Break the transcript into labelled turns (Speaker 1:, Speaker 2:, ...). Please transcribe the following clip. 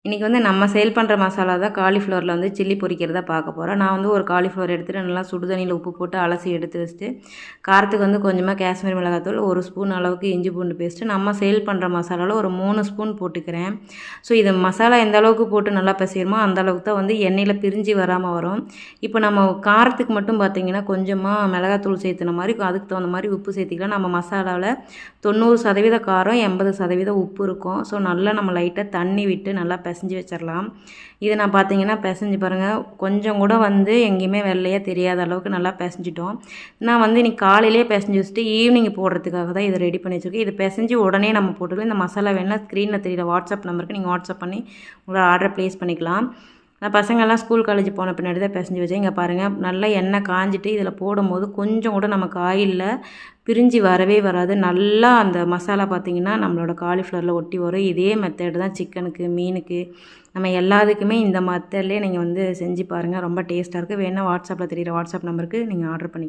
Speaker 1: இன்றைக்கி வந்து நம்ம சேல் பண்ணுற மசாலா தான் காலிஃப்ளவரில் வந்து சில்லி பொரிக்கிறதா பார்க்க போகிறோம். நான் வந்து ஒரு காலிஃப்ளவர் எடுத்துகிட்டு நல்லா சுடு தண்ணியில் உப்பு போட்டு அலசி எடுத்து வச்சுட்டு காரத்துக்கு வந்து கொஞ்சமாக காஷ்மீர் மிளகாத்தூள், 1 ஸ்பூன் அளவுக்கு இஞ்சி பூண்டு பேஸ்ட்டு, நம்ம சேல் பண்ணுற மசாலாவில் ஒரு 3 ஸ்பூன் போட்டுக்கிறேன். ஸோ இது மசாலா எந்த அளவுக்கு போட்டு நல்லா பிசைகிறோமோ அந்த அளவுக்கு தான் வந்து எண்ணெயில் பிரிஞ்சு வராமல் வரும். இப்போ நம்ம காரத்துக்கு மட்டும் பார்த்திங்கன்னா கொஞ்சமாக மிளகாத்தூள் சேர்த்துன மாதிரி அதுக்கு தகுந்த மாதிரி உப்பு சேர்த்திக்கலாம். நம்ம மசாலாவில் 90% காரம், 80% உப்பு இருக்கும். ஸோ நல்லா நம்ம லைட்டாக தண்ணி விட்டு நல்லா பிசைஞ்சு வச்சிடலாம். இதை நான் பார்த்தீங்கன்னா பிசைஞ்சு பாருங்கள், கொஞ்சம் கூட வந்து எங்கேயுமே வெள்ளையாக தெரியாத அளவுக்கு நல்லா பிசைஞ்சிட்டோம். நான் வந்து இன்றைக்கி காலையிலே பிசைஞ்சு வச்சுட்டு ஈவினிங் போடுறதுக்காக தான் இதை ரெடி பண்ணி வச்சுருக்கேன். இதை பிசைஞ்சு உடனே நம்ம போட்டுக்கலாம். இந்த மசாலா வேணால் ஸ்க்ரீனில் தெரியுற வாட்ஸ்அப் நம்பருக்கு நீங்கள் வாட்ஸ்அப் பண்ணி உங்களோட ஆர்டரை ப்ளேஸ் பண்ணிக்கலாம். நான் பசங்கள்லாம் ஸ்கூல் காலேஜ் போன பின்னாடி தான் பிசைஞ்சு வச்சேன். இங்கே பாருங்கள், நல்லா எண்ணெய் காஞ்சிட்டு இதில் போடும்போது கொஞ்சம் கூட நமக்கு ஆயிலில் பிரிஞ்சு வரவே வராது. நல்லா அந்த மசாலா பார்த்திங்கன்னா நம்மளோட காலிஃப்ளவரில் ஒட்டி வரும். இதே மெத்தட் தான் சிக்கனுக்கு, மீனுக்கு, நம்ம எல்லாத்துக்குமே இந்த மெத்தட்லேயே நீங்கள் வந்து செஞ்சு பாருங்கள். ரொம்ப டேஸ்ட்டாக இருக்குது. வேணால் வாட்ஸ்அப்பில் தெரியுற வாட்ஸ்அப் நம்பருக்கு நீங்கள் ஆர்டர் பண்ணி